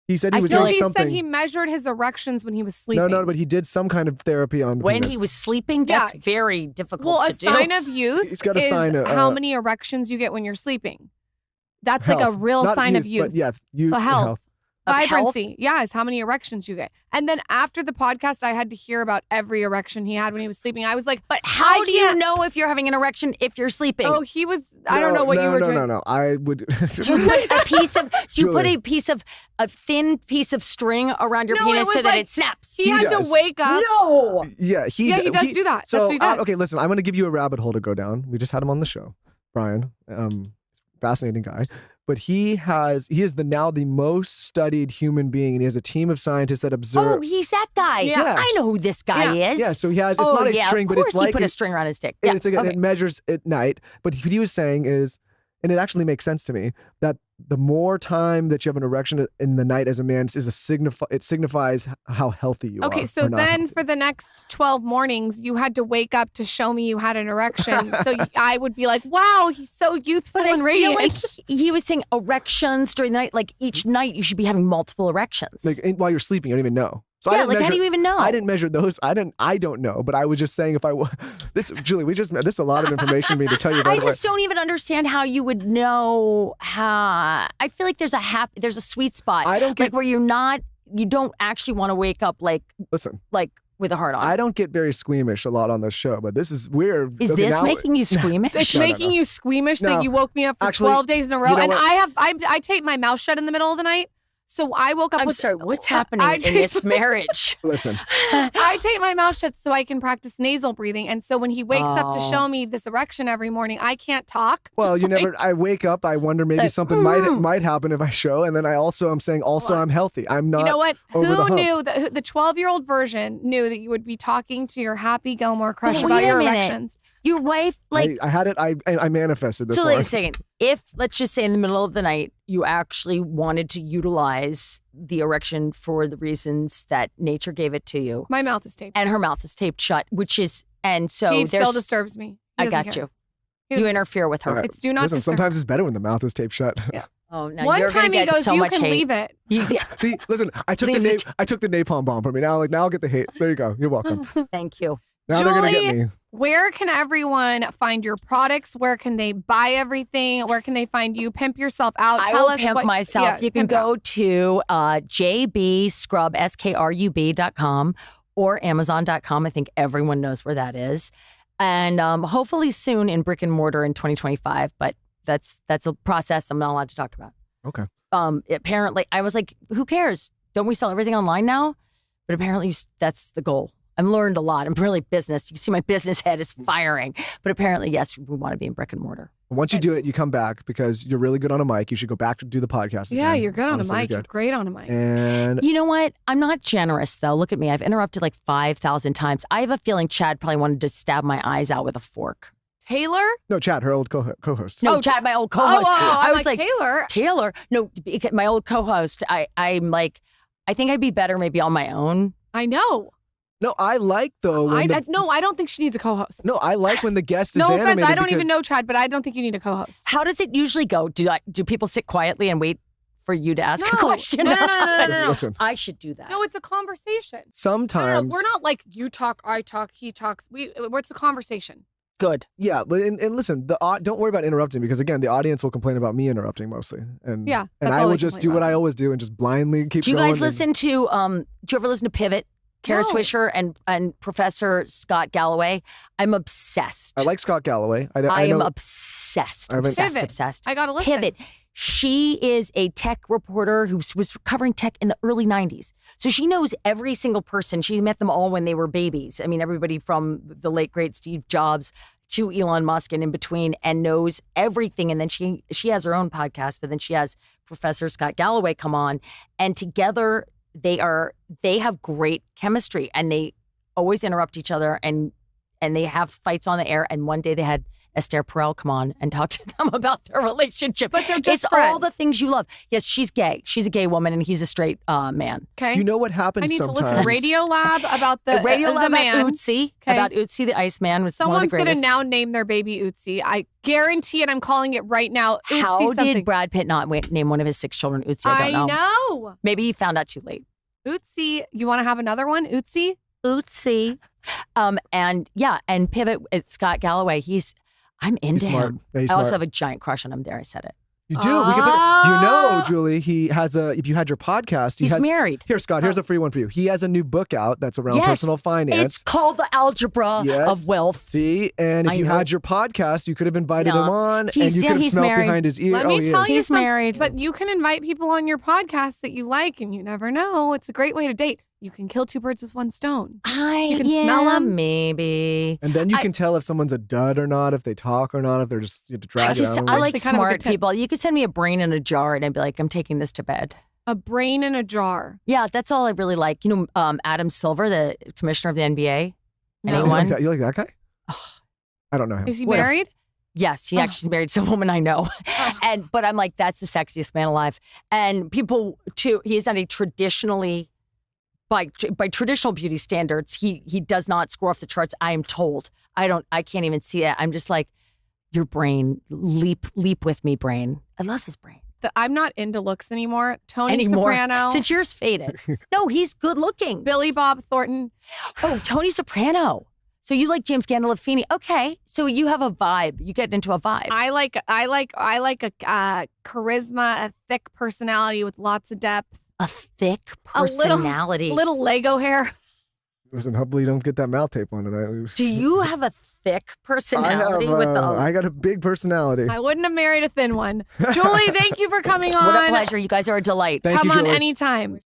He said he was feel doing he something. said he measured his erections when he was sleeping. No, but he did some kind of therapy on the When penis. he was sleeping, that's very difficult to do. Well, a sign of youth He's got a is sign of, how many erections you get when you're sleeping. That's health. like a real Not sign youth, of youth. But yeah, youth, health. Of Vibrancy. health? Yeah, is how many erections you get. And then after the podcast, I had to hear about every erection he had when he was sleeping. I was like, but how do you know if you're having an erection if you're sleeping? Oh, he was, I don't know what you were doing. No. I would. Do you put a piece of, a thin piece of string around your penis so that it snaps? He had to wake up. No. Yeah, he does do that. So, That's what he does. okay, listen, I'm going to give you a rabbit hole to go down. We just had him on the show, Brian. Fascinating guy. But he is now the most studied human being, and he has a team of scientists that observe. Oh, he's that guy. Yeah. I know who this guy is. Yeah, so he has, it's not a string, but it's like. He put a string around his dick. Yeah, it measures at night. But what he was saying is, and it actually makes sense to me, that the more time that you have an erection in the night as a man it signifies how healthy you are. Okay, so then for the next 12 mornings, you had to wake up to show me you had an erection. So I would be like, wow, he's so youthful and radiant. Like he was saying erections during the night. Like each night you should be having multiple erections. Like while you're sleeping, you don't even know. So yeah, how do you even know? I didn't measure those. I don't know, but I was just saying Julie, this is a lot of information for me to tell you about. I just don't even understand how you would know how. I feel like there's a sweet spot. I don't get, like where you don't actually want to wake up like with a hard on. I don't get very squeamish a lot on this show, but this is weird. Is this making you squeamish? It's making you squeamish that you woke me up for 12 days in a row. And I tape my mouth shut in the middle of the night. So I woke up I'm sorry, what's happening in this marriage? Listen. I tape my mouth shut so I can practice nasal breathing. And so when he wakes up to show me this erection every morning, I can't talk. Well, I wake up, I wonder maybe something might happen if I show. And then I'm saying I'm healthy. I'm not. You know what? Who knew that the 12-year-old version knew that you would be talking to your Happy Gilmore crush about your erections? Your wife, I had it. I manifested this. So wait a second. If, let's just say in the middle of the night, you actually wanted to utilize the erection for the reasons that nature gave it to you. My mouth is taped. And her mouth is taped shut, he still disturbs me. I got you. You interfere with her. It's do not disturb. Sometimes it's better when the mouth is taped shut. Yeah. Oh, now One you're time gonna he get goes, so you much can hate. leave it. See, listen, I took the napalm bomb from me. Now I'll get the hate. There you go. You're welcome. Thank you. Now they're gonna get me. Where can everyone find your products? Where can they buy everything? Where can they find you? Pimp yourself out. Tell us pimp myself. Yeah, you can go to jbskrub.com or Amazon.com. I think everyone knows where that is. And hopefully soon in brick and mortar in 2025. But that's a process I'm not allowed to talk about. Okay. Apparently, I was like, who cares? Don't we sell everything online now? But apparently that's the goal. I've learned a lot. I'm really business. You can see my business head is firing. But apparently, yes, we want to be in brick and mortar. Once you do it, you come back because you're really good on a mic. You should go back to do the podcast again. Yeah, you're good on a mic. You're great on a mic. And you know what? I'm not generous, though. Look at me. I've interrupted like 5,000 times. I have a feeling Chad probably wanted to stab my eyes out with a fork. Taylor? No, Chad, her old co-host. No, Chad, my old co-host. I was like, Taylor. Taylor. No, my old co-host. I'm like, I think I'd be better maybe on my own. I know. No, I like though. I don't think she needs a co-host. No, I like when the guest is no animated. offense, I don't even know Chad, but I don't think you need a co-host. How does it usually go? Do people sit quietly and wait for you to ask a question? No. Listen, I should do that. No, it's a conversation. Sometimes we're not like you talk, I talk, he talks. It's a conversation. Good. Yeah, but and listen, don't worry about interrupting because again, the audience will complain about me interrupting mostly, and I will just do what I always do and just blindly keep. Do you going guys listen to? Do you ever listen to Pivot? Kara Swisher and Professor Scott Galloway. I'm obsessed. I like Scott Galloway. I am obsessed. Obsessed. I gotta listen. Pivot. She is a tech reporter who was covering tech in the early 90s. So she knows every single person. She met them all when they were babies. I mean, everybody from the late, great Steve Jobs to Elon Musk and in between, and knows everything. And then she has her own podcast, but then she has Professor Scott Galloway come on. And together they have great chemistry, and they always interrupt each other, and they have fights on the air. And one day they had Esther Perel come on and talk to them about their relationship. But they're just It's all the friends. things you love. Yes, she's gay. She's a gay woman, and he's a straight man. Okay. You know what happens I need sometimes? to listen to Radio Lab about the Radio the Lab man. about Ötzi, about Ötzi the Iceman was one of Someone's the going to greatest. now name their baby Ötzi. I guarantee it. I'm calling it right now. Ötzi How something. did Brad Pitt not name one of his 6 children Ötzi? I don't know. know. Maybe he found out too late. Ötzi. You want to have another one? Ötzi? Ötzi. And Pivot, it's Scott Galloway. I'm into He's smart. him. Yeah, he's I also smart. have a giant crush on him. There, I said it. You do. We can put, Julie, he has if you had your podcast, He's married. Here, Scott, here's a free one for you. He has a new book out that's around Yes, personal finance. It's called The Algebra Yes. of Wealth. See, and if I you know. had your podcast, you could have invited No. him on, He's- and you yeah, could have he's smelled married. behind his ear. Let me tell you He's something. married. But you can invite people on your podcast that you like, and you never know. It's a great way to date. You can kill 2 birds with 1 stone. You can smell 'em. Maybe. And then you can tell if someone's a dud or not, if they talk or not, if they're just you have to drag it out. I like Actually, kind of a good smart tip. people. You could send me a brain in a jar, and I'd be like, I'm taking this to bed. A brain in a jar. Yeah, that's all I really like. Adam Silver, the commissioner of the NBA. No. You Anyone? like that guy? I don't know him. Is he What if- married? Yes, he actually is married to a woman I know. But I'm like, that's the sexiest man alive. And people too, he is not a traditionally, by traditional beauty standards, he does not score off the charts. I am told. I can't even see it. I'm just like, your brain, leap with me, brain. I love his brain. I'm not into looks anymore. Tony Anymore. Soprano. Since yours faded. No, he's good looking. Billy Bob Thornton. Oh, Tony Soprano. So you like James Gandolfini. Okay. So you have a vibe. You get into a vibe. I like a charisma, a thick personality with lots of depth. A thick A little- personality. Little Lego hair. Listen, hopefully you don't get that mouth tape on tonight. Do you have a thick personality with I got a big personality. I wouldn't have married a thin one. Julie, thank you for coming on. What a pleasure. You guys are a delight. Thank Come you, on Julie. anytime.